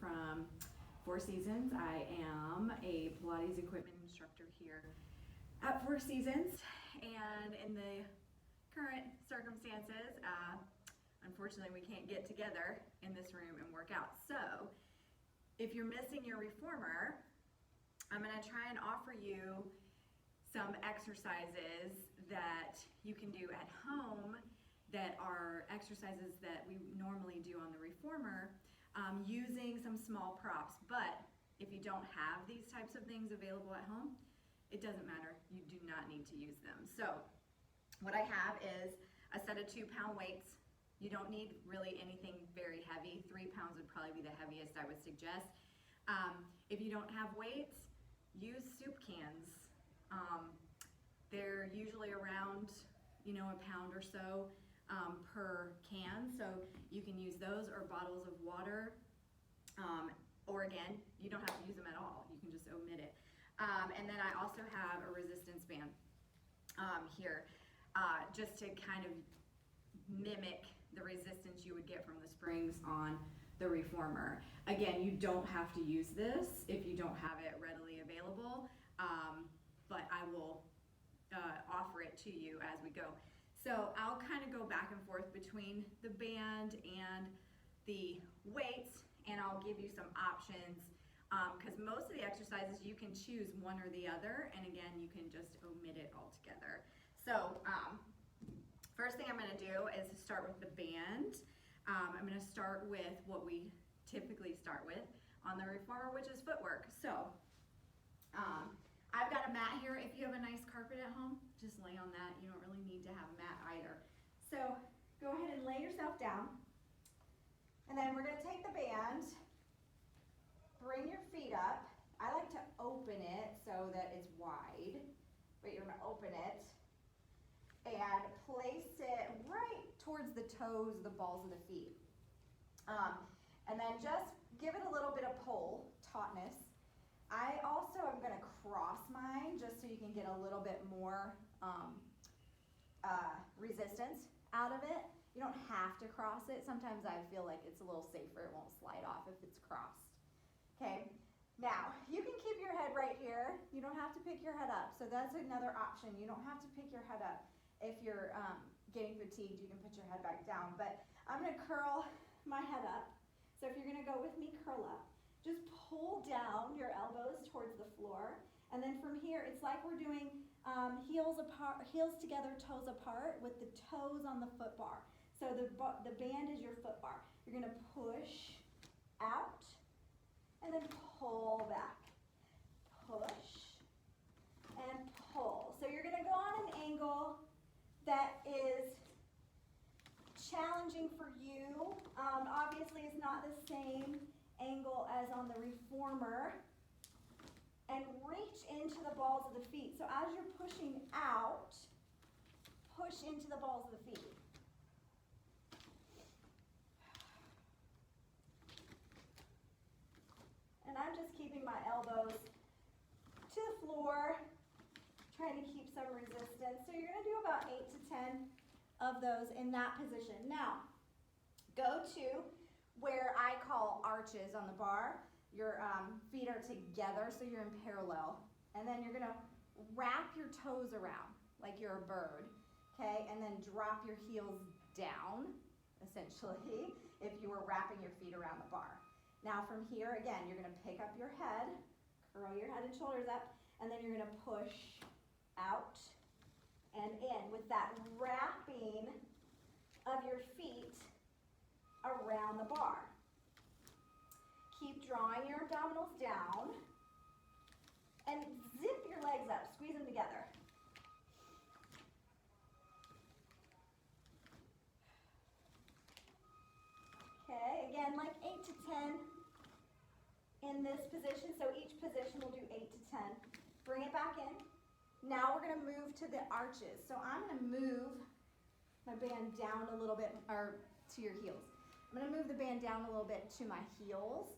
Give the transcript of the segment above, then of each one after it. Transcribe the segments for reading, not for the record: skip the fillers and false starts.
from Four Seasons. I am a Pilates equipment instructor here at Four Seasons, and in the current circumstances, unfortunately we can't get together in this room and work out. So if you're missing your reformer, I'm going to try and offer you some exercises that you can do at home that are exercises that we normally do on the reformer, using some small props. But if you don't have these types of things available at home, it doesn't matter. You do not need to use them. So what I have is a set of 2-pound weights. You don't need really anything very heavy. 3 pounds would probably be the heaviest I would suggest. If you don't have weights, use soup cans. They're usually around, a pound or so per can, so you can use those or bottles of water, or again, you don't have to use them at all. You can just omit it. And then I also have a resistance band here, just to kind of mimic the resistance you would get from the springs on the reformer. Again, you don't have to use this if you don't have it readily available, but I will offer it to you as we go. So I'll kind of go back and forth between the band and the weights, and I'll give you some options, because most of the exercises you can choose one or the other, and again, you can just omit it altogether. So first thing I'm going to do is start with the band. I'm going to start with what we typically start with on the reformer, which is footwork. So I've got a mat here. If you have a nice carpet at home, just lay on that. You don't really need to have a mat either. So go ahead and lay yourself down. And then we're going to take the band, bring your feet up. I like to open it so that it's wide, but you're going to open it and place it right towards the toes, the balls of the feet. And then just give it a little bit of pull, tautness. I also am going to cross mine just so you can get a little bit more resistance out of it. You don't have to cross it. Sometimes I feel like it's a little safer. It won't slide off if it's crossed. Okay, now you can keep your head right here. You don't have to pick your head up. So that's another option. You don't have to pick your head up. If you're getting fatigued, you can put your head back down. But I'm going to curl my head up. So if you're going to go with me, curl up. Just pull down your elbows towards the floor, and then from here, it's like we're doing heels apart, heels together, toes apart, with the toes on the foot bar. So the band is your foot bar. You're going to push out, and then pull back. Push, and pull. So you're going to go on an angle that is challenging for you. Obviously, it's not the same angle as on the reformer, and reach into the balls of the feet. So as you're pushing out, push into the balls of the feet. And I'm just keeping my elbows to the floor, trying to keep some resistance. So you're going to do about 8 to 10 of those in that position. Now, go to where I call arches on the bar. Your feet are together, so you're in parallel. And then you're going to wrap your toes around like you're a bird, okay? And then drop your heels down, essentially, if you were wrapping your feet around the bar. Now from here, again, you're going to pick up your head, curl your head and shoulders up, and then you're going to push out and in with that wrapping of your feet around the bar. Keep drawing your abdominals down and zip your legs up, squeeze them together. Okay, again, like 8 to 10 in this position. So each position will do 8 to 10. Bring it back in. Now we're going to move to the arches. So I'm going to move my band down a little bit, or to your heels. I'm going to move the band down a little bit to my heels.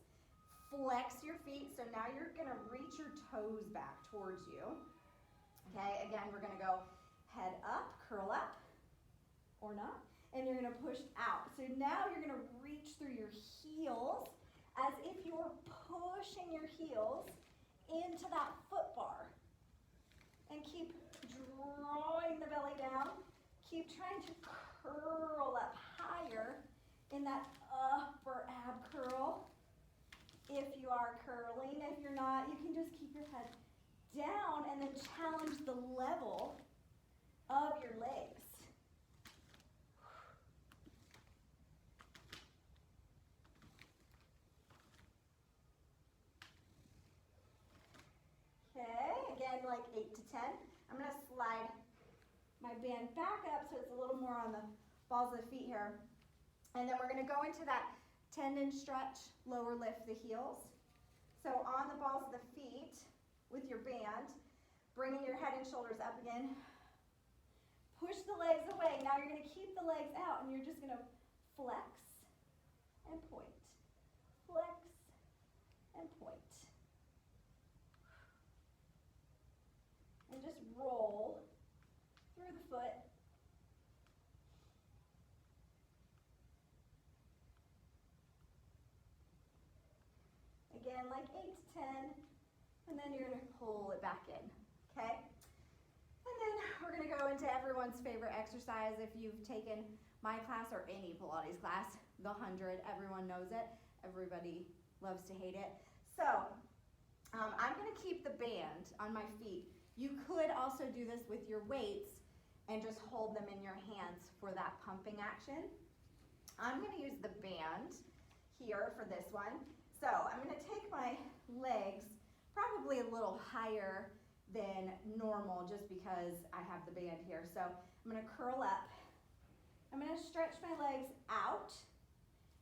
Flex your feet. So now you're going to reach your toes back towards you. Okay, again, we're going to go head up, curl up, or not, and you're going to push out. So now you're going to reach through your heels as if you're pushing your heels into that foot bar. And keep drawing the belly down. Keep trying to curl up higher in that upper ab curl. If you are curling, if you're not, you can just keep your head down and then challenge the level of your legs. Okay, again, like 8 to 10. I'm going to slide my band back up so it's a little more on the balls of the feet here. And then we're going to go into that tendon stretch, lower lift the heels. So on the balls of the feet with your band, bringing your head and shoulders up again. Push the legs away. Now you're going to keep the legs out and you're just going to flex and point. Flex and point. And just roll through the foot. Again, like 8 to 10, and then you're going to pull it back in, okay? And then we're going to go into everyone's favorite exercise. If you've taken my class or any Pilates class, the 100, everyone knows it. Everybody loves to hate it. So I'm going to keep the band on my feet. You could also do this with your weights and just hold them in your hands for that pumping action. I'm going to use the band here for this one. So I'm going to take my legs probably a little higher than normal just because I have the band here. So I'm going to curl up. I'm going to stretch my legs out.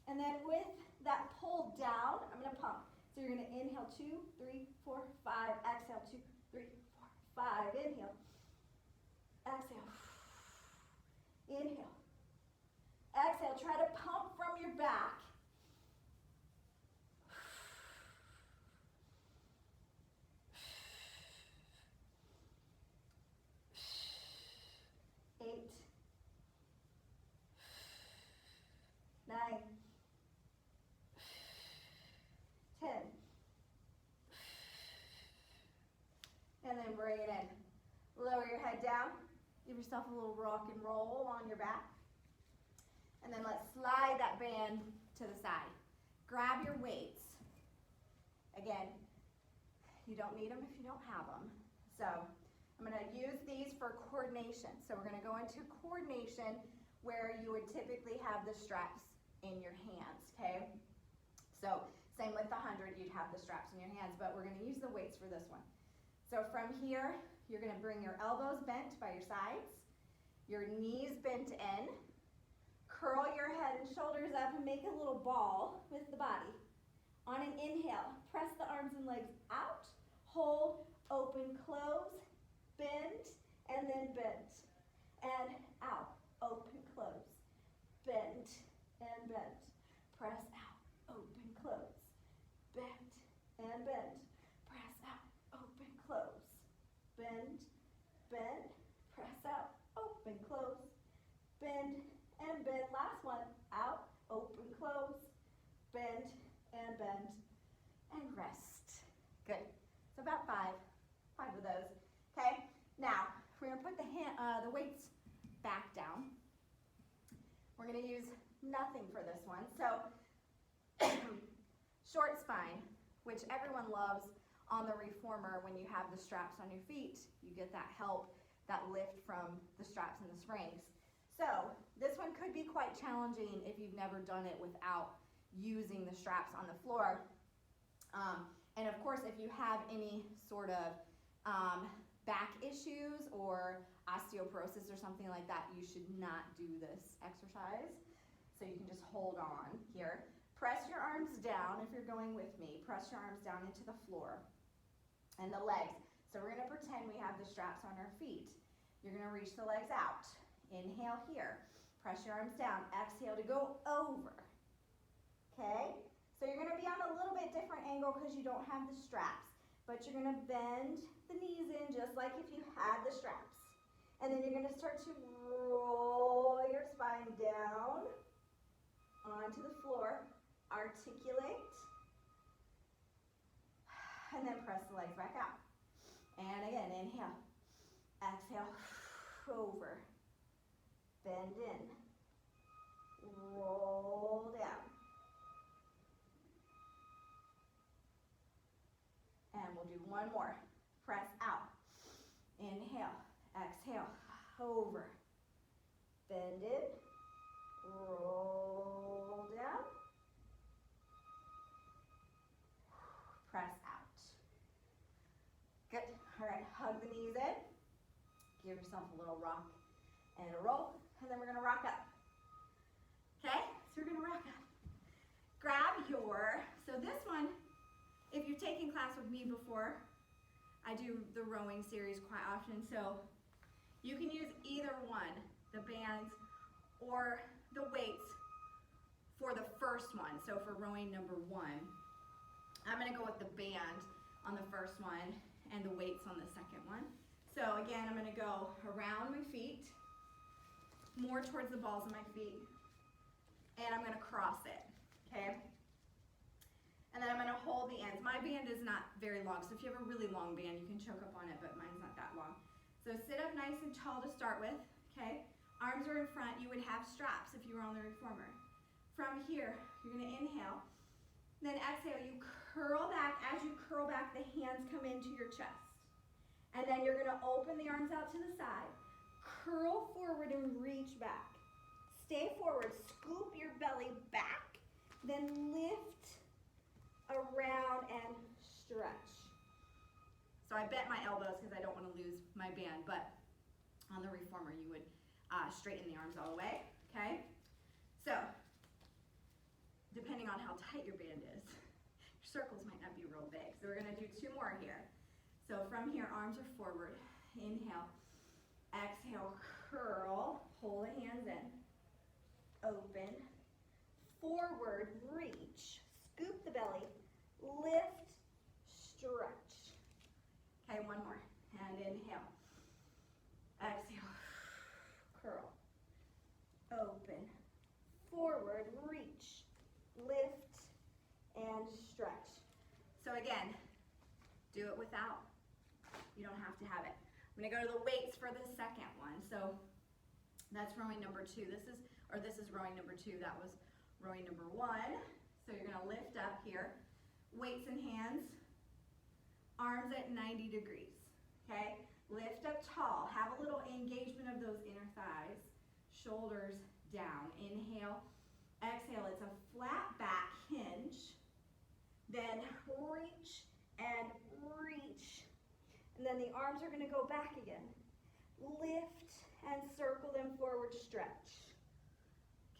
And then with that pull down, I'm going to pump. So you're going to inhale 2, 3, 4, 5. Exhale 2, 3, 4, 5. Inhale. Exhale. Inhale. Exhale. Try to pump from your back. 8, 9, 10. And then bring it in. Lower your head down. Give yourself a little rock and roll on your back. And then let's slide that band to the side. Grab your weights. Again, you don't need them if you don't have them. So I'm going to use these for coordination. So we're going to go into coordination where you would typically have the straps in your hands, okay? So same with the 100, you'd have the straps in your hands, but we're going to use the weights for this one. So from here, you're going to bring your elbows bent by your sides, your knees bent in, curl your head and shoulders up and make a little ball with the body. On an inhale, press the arms and legs out, hold, open, close, bend, and then bend. And out, open, close, bend, and bend. Press out, open, close, bend, and bend. Press out, open, close, bend, bend. Press out, open, close, bend, and bend. Last one, out, open, close, bend, and bend, and rest. Good. So about five of those. Okay. Now we're gonna put the weights back down. We're gonna use nothing for this one. So short spine, which everyone loves on the reformer. When you have the straps on your feet, you get that help, that lift from the straps and the springs. So this one could be quite challenging if you've never done it without using the straps on the floor. And of course, if you have any sort of back issues or osteoporosis or something like that, you should not do this exercise. So you can just hold on here. Press your arms down if you're going with me. Press your arms down into the floor and the legs. So we're going to pretend we have the straps on our feet. You're going to reach the legs out. Inhale here. Press your arms down. Exhale to go over. Okay? So you're going to be on a little bit different angle because you don't have the straps. But you're going to bend the knees in just like if you had the straps. And then you're going to start to roll your spine down onto the floor. Articulate. And then press the legs back out. And again, inhale. Exhale, over. Bend in. Roll down. And we'll do one more. Press out. Inhale, exhale, over. Bend in. Roll down. Press out. Good. All right, hug the knees in. Give yourself a little rock and a roll, and then we're gonna rock up. Okay, so we're gonna rock up. Grab so this one, if you've taken class with me before, I do the rowing series quite often, so you can use either one, the bands or the weights for the first one. So for rowing number 1, I'm gonna go with the band on the first one and the weights on the second one. So again, I'm gonna go around my feet, more towards the balls of my feet, and I'm gonna cross it, okay? And then I'm gonna hold the ends. My band is not very long, so if you have a really long band, you can choke up on it, but mine's not that long. So sit up nice and tall to start with, okay? Arms are in front. You would have straps if you were on the reformer. From here, you're gonna inhale, then exhale, you curl back. As you curl back, the hands come into your chest. And then you're gonna open the arms out to the side, curl forward and reach back. Stay forward, scoop your belly back, then lift around and stretch. So I bent my elbows because I don't want to lose my band, but on the reformer you would straighten the arms all the way, okay? So, depending on how tight your band is, your circles might not be real big. So we're gonna do 2 more here. So from here, arms are forward. Inhale, exhale, curl, pull the hands in, open, forward, reach, scoop the belly, lift, stretch. Okay, one more. And inhale, exhale, curl, open, forward, reach, lift, and stretch. So again, do it without. You don't have to have it. I'm gonna go to the weights for the second one. So that's rowing number 2. This is rowing number 2. That was rowing number 1. So you're gonna lift up here. Weights in hands, arms at 90 degrees, okay? Lift up tall. Have a little engagement of those inner thighs. Shoulders down. Inhale, exhale. It's a flat back hinge. Then reach and reach. And then the arms are gonna go back again. Lift and circle them forward, stretch.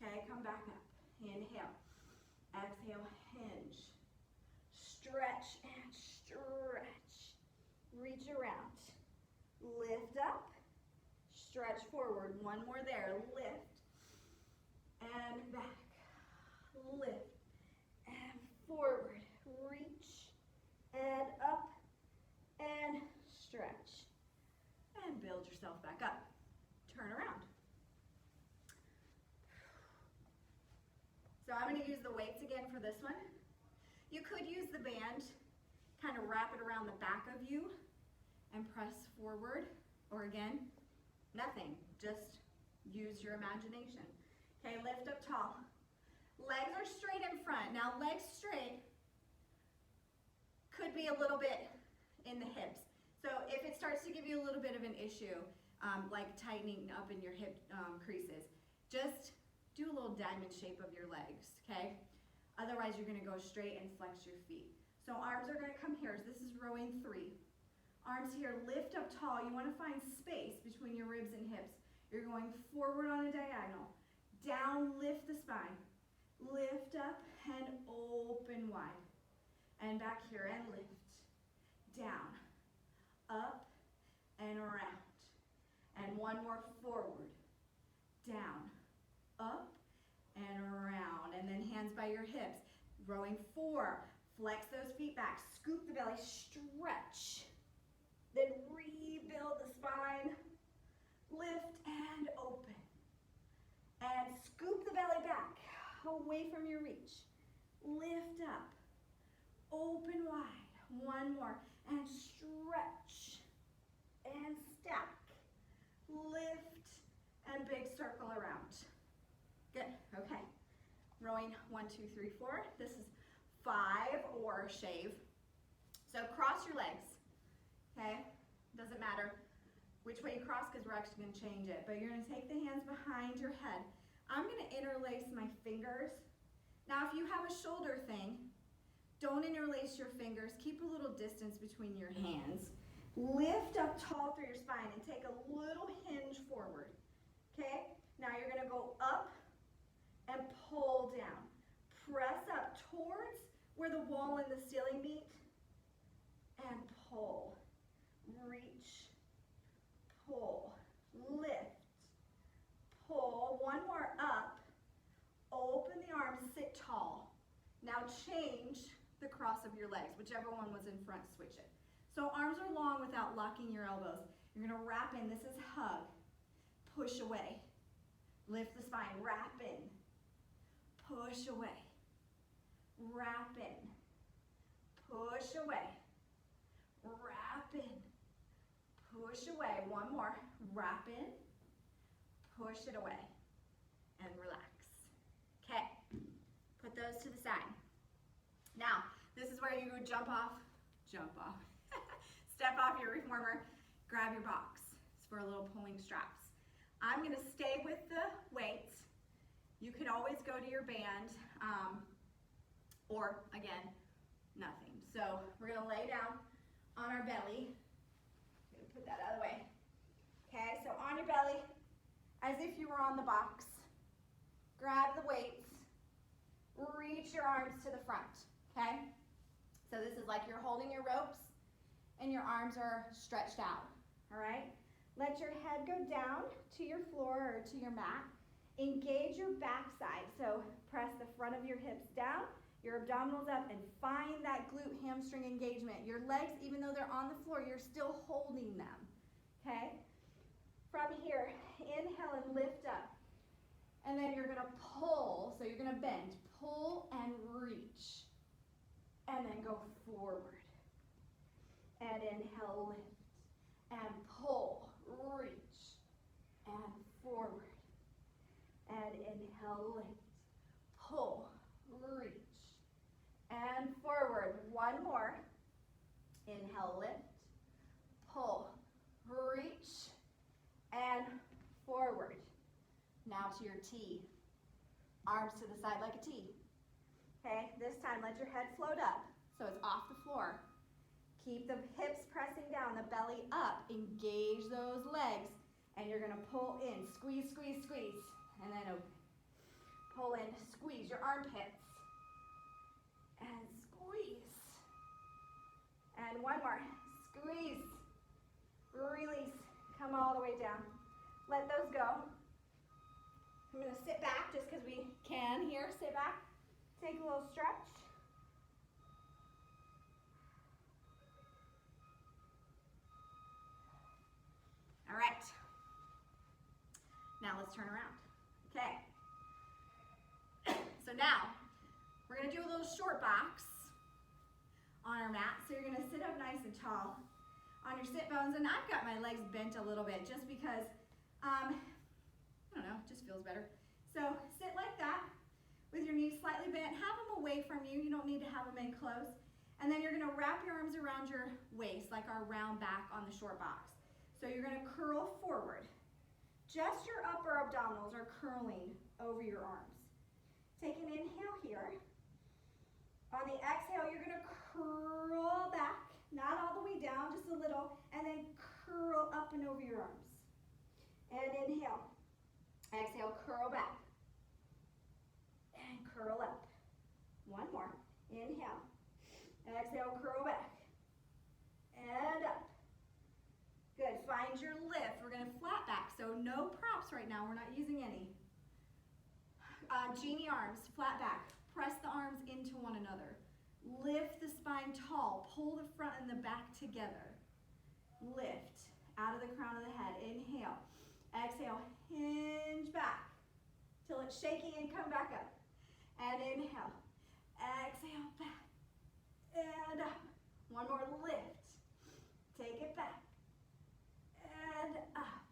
Okay, come back up. Inhale, exhale, hinge. Stretch and stretch. Reach around. Lift up, stretch forward. One more there, lift and back. Lift and forward. Reach and up and stretch. And build yourself back up. Turn around. So I'm going to use the weights again for this one. You could use the band, kind of wrap it around the back of you and press forward, or again, nothing. Just use your imagination. Okay, lift up tall. Legs are straight in front. Now legs straight could be a little bit in the hips. So if it starts to give you a little bit of an issue, like tightening up in your hip creases, just do a little diamond shape of your legs, okay? Otherwise you're gonna go straight and flex your feet. So arms are gonna come here. So this is rowing 3. Arms here, lift up tall. You wanna find space between your ribs and hips. You're going forward on a diagonal. Down, lift the spine. Lift up and open wide. And back here and lift. Down, up and around. And one more forward, down, up and around. And then hands by your hips. Rowing 4, flex those feet back, scoop the belly, stretch. Then rebuild the spine, lift and open. And scoop the belly back, away from your reach. Lift up, open wide. One more. And stretch. And stack. Lift. And big circle around. Good. Okay. Rowing 1, 2, 3, 4. This is 5 or shave. So cross your legs. Okay? Doesn't matter which way you cross because we're actually going to change it. But you're going to take the hands behind your head. I'm going to interlace my fingers. Now if you have a shoulder thing, don't interlace your fingers. Keep a little distance between your hands. Lift up tall through your spine and take a little hinge forward. Okay? Now you're going to go up and pull down. Press up towards where the wall and the ceiling meet and pull. Reach, pull, lift, pull. One more up. Open the arms, sit tall. Now change the cross of your legs, whichever one was in front, switch it. So arms are long without locking your elbows. You're gonna wrap in, this is hug. Push away. Lift the spine, wrap in. Push away. Wrap in. Push away. Wrap in. Push away. One more. Wrap in. Push it away. And relax. Okay. Put those to the side. Now, this is where you would jump off, step off your reformer, grab your box. It's for a little pulling straps. I'm gonna stay with the weights. You could always go to your band, or again, nothing. So we're gonna lay down on our belly. I'm gonna put that out of the way. Okay, so on your belly, as if you were on the box. Grab the weights, reach your arms to the front, okay? So this is like you're holding your ropes and your arms are stretched out, all right? Let your head go down to your floor or to your mat. Engage your backside, so press the front of your hips down, your abdominals up, and find that glute hamstring engagement. Your legs, even though they're on the floor, you're still holding them, okay? From here, inhale and lift up. And then you're gonna pull, so you're gonna bend, pull and reach. And then go forward. And inhale, lift. And pull, reach. And forward. And inhale, lift. Pull, reach. And forward. One more. Inhale, lift. Pull, reach. And forward. Now to your T. Arms to the side like a T. Okay, this time let your head float up so it's off the floor. Keep the hips pressing down, the belly up. Engage those legs. And you're gonna pull in. Squeeze, squeeze, squeeze. And then open. Pull in, squeeze your armpits. And squeeze. And one more. Squeeze. Release. Come all the way down. Let those go. I'm going to sit back just because we can here. Sit back. Take a little stretch. All right. Now let's turn around. Okay. So now we're going to do a little short box on our mat. So you're going to sit up nice and tall on your sit bones. And I've got my legs bent a little bit just because I don't know, it just feels better. So sit like that with your knees slightly bent. Have them away from you. You don't need to have them in close. And then you're gonna wrap your arms around your waist like our round back on the short box. So you're gonna curl forward. Just your upper abdominals are curling over your arms. Take an inhale here. On the exhale, you're gonna curl back, not all the way down, just a little, and then curl up and over your arms. And inhale. Exhale, curl back. And curl up. One more. Inhale. Exhale, curl back. And up. Good. Find your lift. We're going to flat back. So no props right now. We're not using any. Genie arms, flat back. Press the arms into one another. Lift the spine tall. Pull the front and the back together. Lift out of the crown of the head. Inhale. Exhale, hinge back till it's shaking and come back up. And inhale, exhale, back, and up. One more lift. Take it back. And up.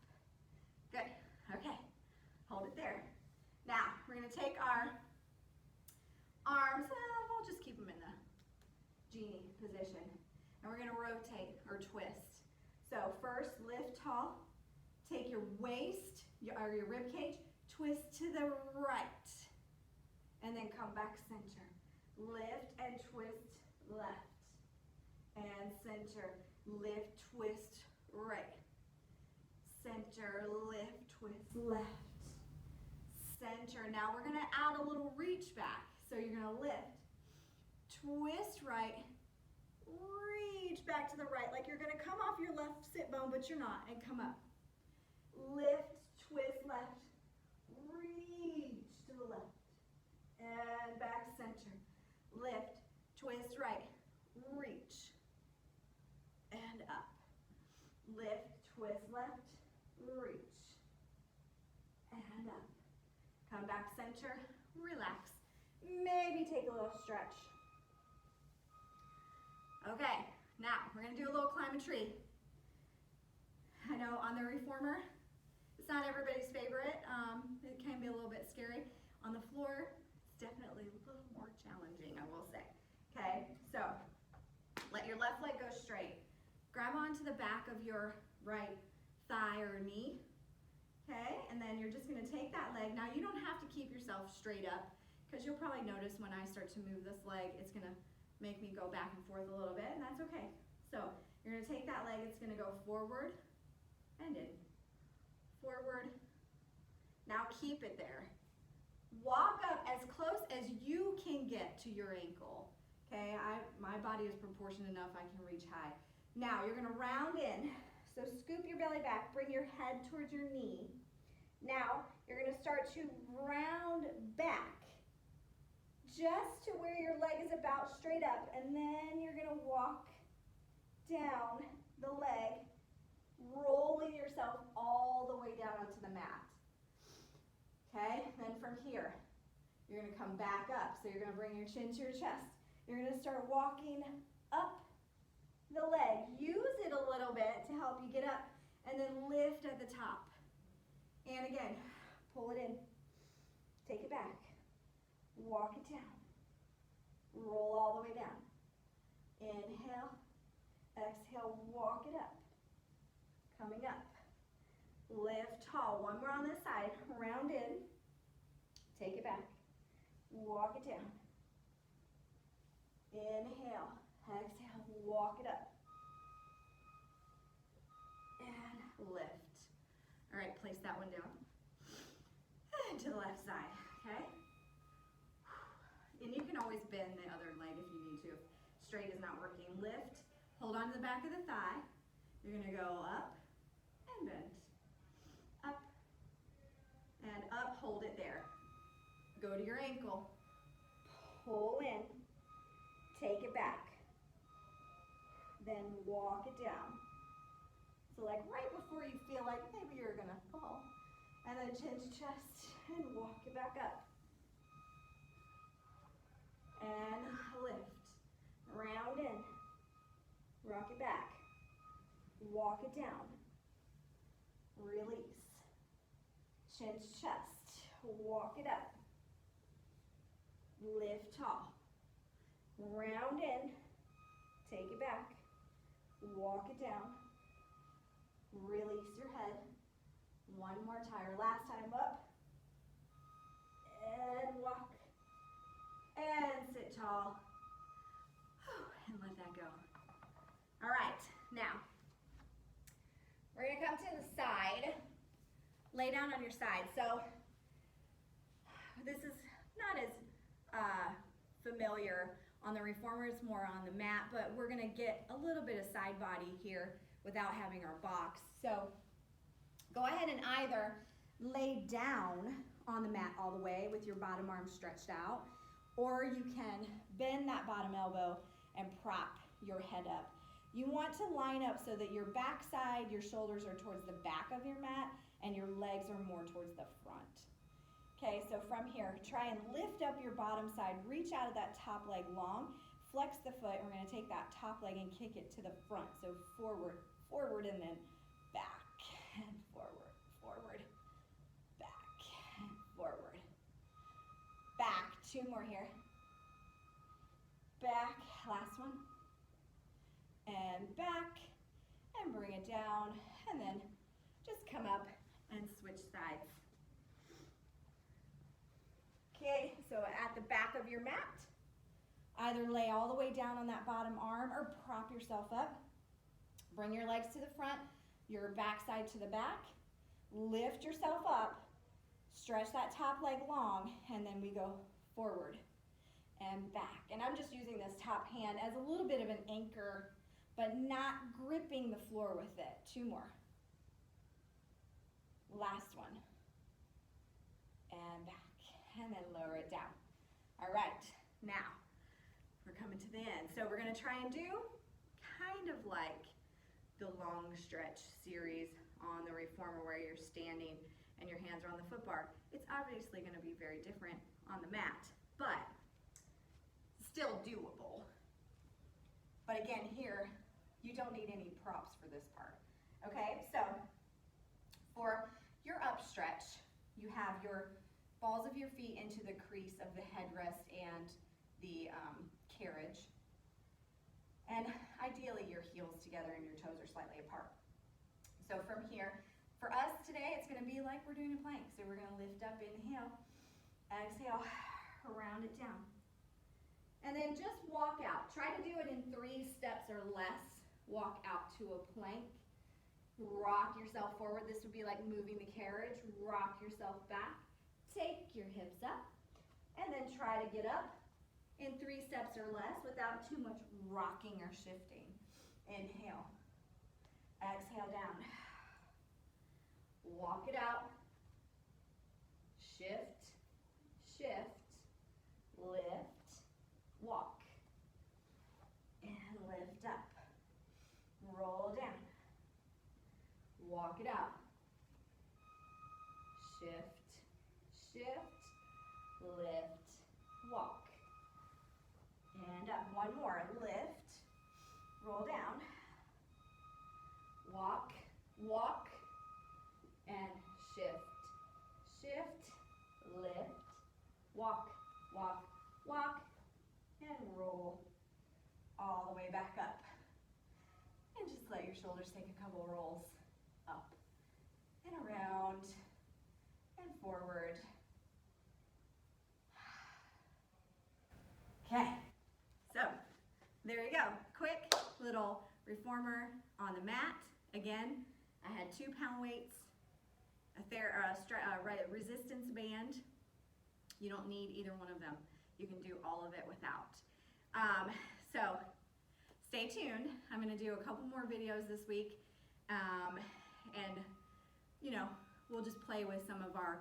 Good. Okay. Hold it there. Now, we're going to take our arms, we'll just keep them in the genie position. And we're going to rotate or twist. So first, lift tall. Take your waist, or your rib cage, twist to the right. And then come back center. Lift and twist left. And center. Lift, twist right. Center, lift, twist left. Center. Now we're going to add a little reach back. So you're going to lift, twist right, reach back to the right, like you're going to come off your left sit bone, but you're not, and come up. Lift, twist left, reach to the left, and back center. Lift, twist right, reach, and up. Lift, twist left, reach, and up. Come back center, relax. Maybe take a little stretch. Okay, now we're going to do a little climb a tree. I know on the reformer, it's not everybody's favorite. It can be a little bit scary. On the floor, it's definitely a little more challenging, I will say. Okay, so let your left leg go straight. Grab onto the back of your right thigh or knee. Okay, and then you're just going to take that leg. Now you don't have to keep yourself straight up, because you'll probably notice when I start to move this leg, it's going to make me go back and forth a little bit, and that's okay. So you're going to take that leg, it's going to go forward and in. Forward. Now keep it there. Walk up as close as you can get to your ankle. Okay, my body is proportioned enough I can reach high. Now you're going to round in. So scoop your belly back, bring your head towards your knee. Now you're going to start to round back just to where your leg is about straight up, and then you're going to walk down the leg, rolling yourself all the way down onto the mat. Okay, then from here, you're going to come back up. So you're going to bring your chin to your chest. You're going to start walking up the leg. Use it a little bit to help you get up, and then lift at the top. And again, pull it in. Take it back. Walk it down. Roll all the way down. Inhale. Exhale, walk it up. Coming up. Lift tall. One more on this side. Round in. Take it back. Walk it down. Inhale. Exhale, walk it up. And lift. All right, place that one down. And to the left side, okay? And you can always bend the other leg if you need to. Straight is not working. Lift, hold on to the back of the thigh. You're gonna go up and bend. Up and up, hold it there. Go to your ankle. Pull in, take it back. Then walk it down. So like right before you feel like maybe you're gonna fall. And then chin to chest and walk it back up. And lift. Round in. Rock it back. Walk it down. Release. Chin to chest. Walk it up. Lift tall. Round in. Take it back. Walk it down. Release your head. One more time. Last time up. And walk. And sit tall. And let that go. All right. Now, we're going to come to the side. Lay down on your side. So, this is not as familiar on the reformer, it's more on the mat, but we're gonna get a little bit of side body here without having our box. So go ahead and either lay down on the mat all the way with your bottom arm stretched out, or you can bend that bottom elbow and prop your head up. You want to line up so that your back side, your shoulders are towards the back of your mat and your legs are more towards the front. Okay, so from here, try and lift up your bottom side, reach out of that top leg long, flex the foot, and we're gonna take that top leg and kick it to the front. So forward, forward, and then back, and forward, forward, back, and forward, back. 2 more here. Back, last one. And back, and bring it down, and then just come up and switch sides. Okay, so at the back of your mat, either lay all the way down on that bottom arm or prop yourself up. Bring your legs to the front, your backside to the back. Lift yourself up, stretch that top leg long, and then we go forward and back. And I'm just using this top hand as a little bit of an anchor, but not gripping the floor with it. 2 more. Last one. And back. And then lower it down. All right, now we're coming to the end. So we're gonna try and do kind of like the long stretch series on the reformer where you're standing and your hands are on the foot bar. It's obviously gonna be very different on the mat, but still doable. But again, here, you don't need any props for this part. Okay, so for your up stretch, you have your balls of your feet into the crease of the headrest and the carriage. And ideally your heels together and your toes are slightly apart. So from here, for us today, it's gonna be like we're doing a plank. So we're gonna lift up, inhale, exhale, round it down. And then just walk out. Try to do it in 3 steps or less. Walk out to a plank. Rock yourself forward. This would be like moving the carriage. Rock yourself back. Take your hips up. And then try to get up in 3 steps or less without too much rocking or shifting. Inhale. Exhale down. Walk it out. Shift. Shift. Lift. Walk. And lift up. Roll down. Walk it out. Shift, shift, lift, walk. And up. 1 more. Lift, roll down, walk, walk, and shift, shift, lift, walk, walk, walk, and roll all the way back up. And just let your shoulders take a couple rolls up and around and forward. Okay, so there you go. Quick little reformer on the mat. Again, I had 2-pound weights, a resistance band. You don't need either one of them. You can do all of it without. So stay tuned. I'm gonna do a couple more videos this week. And you know, we'll just play with some of our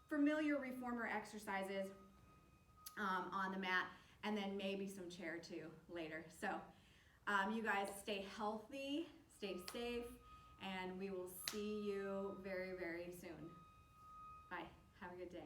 familiar reformer exercises on the mat, and then maybe some chair too later. So you guys stay healthy, stay safe, and we will see you very, very soon. Bye. Have a good day.